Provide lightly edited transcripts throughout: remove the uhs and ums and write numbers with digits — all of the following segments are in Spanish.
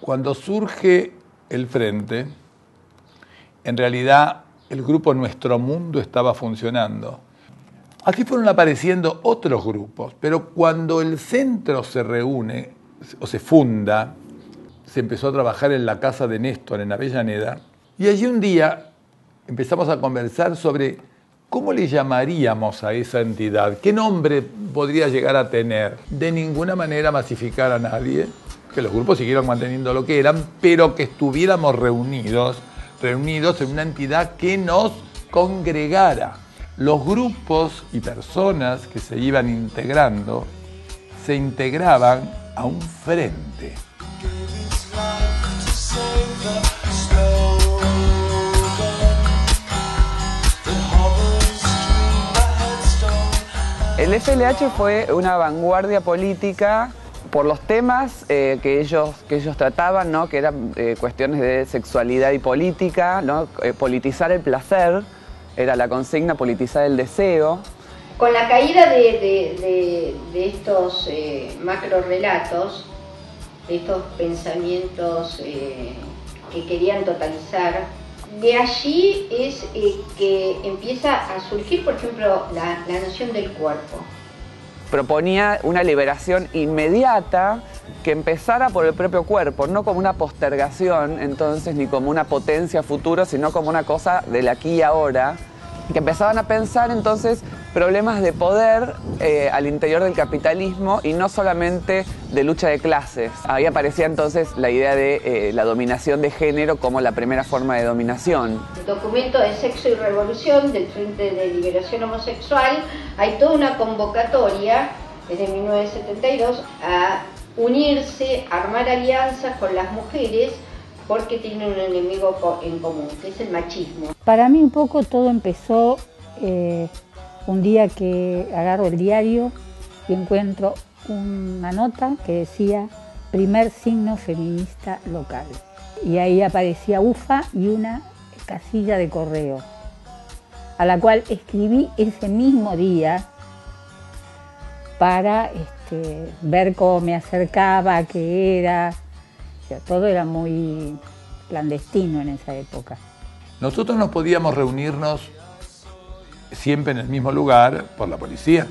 Cuando surge el Frente, en realidad el grupo Nuestro Mundo estaba funcionando. Así fueron apareciendo otros grupos, pero cuando el centro se reúne o se funda, se empezó a trabajar en la casa de Néstor en Avellaneda, y allí un día empezamos a conversar sobre cómo le llamaríamos a esa entidad, qué nombre podría llegar a tener. De ninguna manera masificar a nadie, que los grupos siguieran manteniendo lo que eran, pero que estuviéramos reunidos en una entidad que nos congregara. Los grupos y personas que se iban integrando se integraban a un frente. El FLH fue una vanguardia política por los temas que ellos trataban, ¿no? Que eran cuestiones de sexualidad y política, ¿no? Politizar el placer, era la consigna, politizar el deseo. Con la caída de estos macrorelatos, de estos pensamientos que querían totalizar, de allí es que empieza a surgir, por ejemplo, la noción del cuerpo. Proponía una liberación inmediata que empezara por el propio cuerpo, no como una postergación, entonces, ni como una potencia futuro, sino como una cosa del aquí y ahora, que empezaban a pensar entonces problemas de poder al interior del capitalismo y no solamente de lucha de clases. Ahí aparecía entonces la idea de la dominación de género como la primera forma de dominación. El documento de Sexo y Revolución del Frente de Liberación Homosexual, hay toda una convocatoria desde 1972 a unirse, a armar alianzas con las mujeres porque tienen un enemigo en común, que es el machismo. Para mí un poco todo empezó un día que agarro el diario y encuentro una nota que decía primer signo feminista local. Y ahí aparecía UFA y una casilla de correo, a la cual escribí ese mismo día para ver cómo me acercaba, qué era. Todo era muy clandestino en esa época. Nosotros no podíamos reunirnos siempre en el mismo lugar por la policía.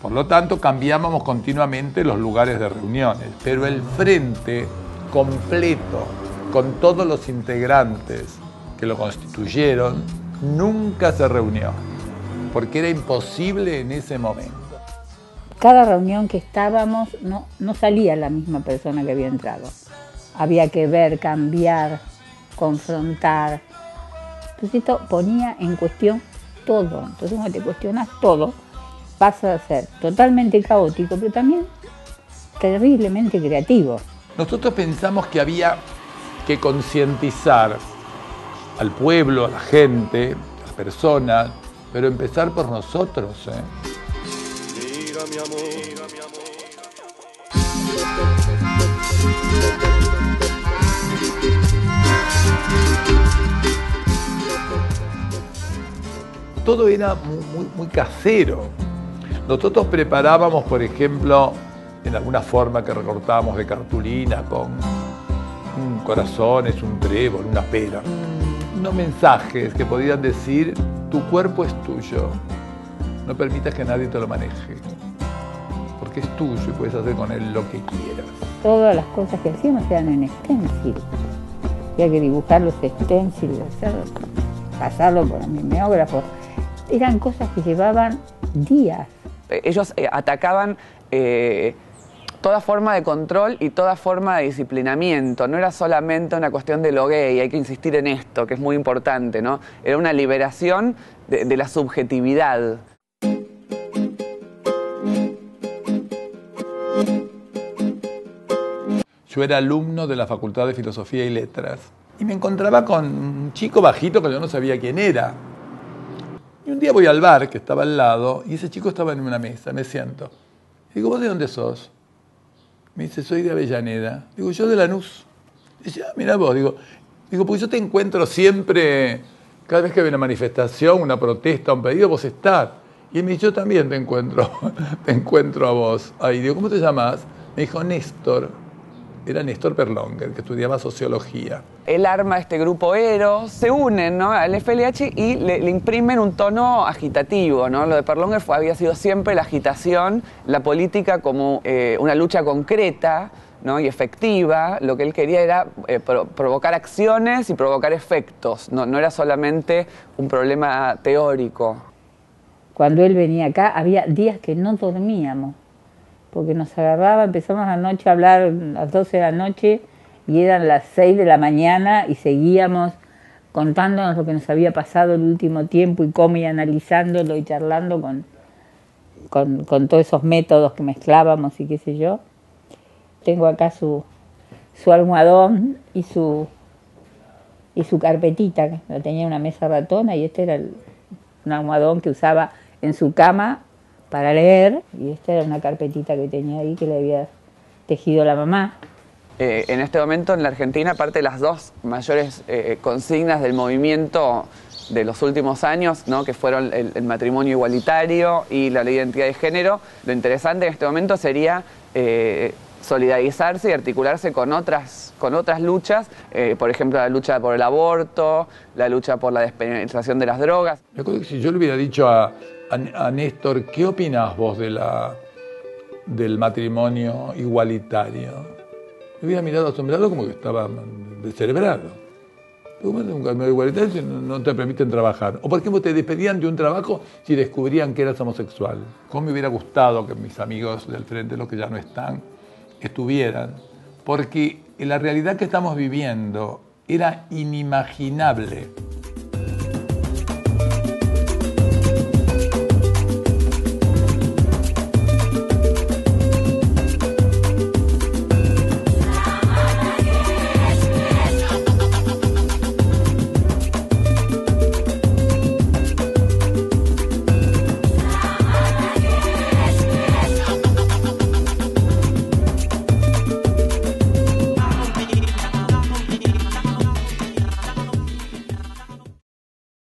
Por lo tanto, cambiábamos continuamente los lugares de reuniones. Pero el frente completo, con todos los integrantes que lo constituyeron, nunca se reunió, porque era imposible en ese momento. Cada reunión que estábamos no salía la misma persona que había entrado. Había que ver, cambiar, confrontar. Entonces esto ponía en cuestión todo. Entonces cuando te cuestionas todo, pasa a ser totalmente caótico, pero también terriblemente creativo. Nosotros pensamos que había que concientizar al pueblo, a la gente, a las personas, pero empezar por nosotros, Mi amor. Todo era muy casero. Nosotros preparábamos, por ejemplo, en alguna forma que recortábamos de cartulina con corazones, un trébol, una pera, unos mensajes que podían decir: tu cuerpo es tuyo, no permitas que nadie te lo maneje, porque es tuyo y puedes hacer con él lo que quieras. Todas las cosas que hacíamos eran en stencil. Había que dibujar los stencils, pasarlo por el mimeógrafo. Eran cosas que llevaban días. Ellos atacaban toda forma de control y toda forma de disciplinamiento. No era solamente una cuestión de lo gay, hay que insistir en esto, que es muy importante, ¿no? Era una liberación de la subjetividad. Yo era alumno de la Facultad de Filosofía y Letras y me encontraba con un chico bajito que yo no sabía quién era. Y un día voy al bar que estaba al lado y ese chico estaba en una mesa, me siento. Digo, ¿vos de dónde sos? Me dice, soy de Avellaneda. Digo, yo de Lanús. Dice, ah, mirá vos. Digo, porque yo te encuentro siempre, cada vez que hay una manifestación, una protesta, un pedido, vos estás. Y él me dice, yo también te encuentro a vos. Ahí digo, ¿cómo te llamas? Me dijo, Néstor. era Néstor Perlonger, que estudiaba sociología. Él arma este grupo Eros, se unen, ¿no?, al FLH y le imprimen un tono agitativo, ¿no? Lo de Perlonger había sido siempre la agitación, la política como una lucha concreta, ¿no?, y efectiva. Lo que él quería era provocar acciones y provocar efectos, no era solamente un problema teórico. Cuando él venía acá había días que no dormíamos, porque nos agarraba, empezamos anoche a hablar a las 12 de la noche y eran las 6 de la mañana y seguíamos contándonos lo que nos había pasado el último tiempo y cómo, y analizándolo y charlando con todos esos métodos que mezclábamos y qué sé yo. Tengo acá su almohadón y su carpetita, que tenía una mesa ratona, y este era un almohadón que usaba en su cama para leer, y esta era una carpetita que tenía ahí que le había tejido la mamá. En este momento en la Argentina, aparte de las dos mayores consignas del movimiento de los últimos años, ¿no?, que fueron el matrimonio igualitario y la ley de identidad de género, lo interesante en este momento sería solidarizarse y articularse con otras luchas, por ejemplo la lucha por el aborto, la lucha por la despenalización de las drogas. Me acuerdo que si yo le hubiera dicho a Néstor, ¿qué opinás vos del matrimonio igualitario? Me hubiera mirado asombrado como que estaba descerebrado. Un matrimonio igualitario no te permiten trabajar. O por ejemplo te despedían de un trabajo si descubrían que eras homosexual. ¿Cómo me hubiera gustado que mis amigos del frente, los que ya no están, estuvieran? Porque la realidad que estamos viviendo era inimaginable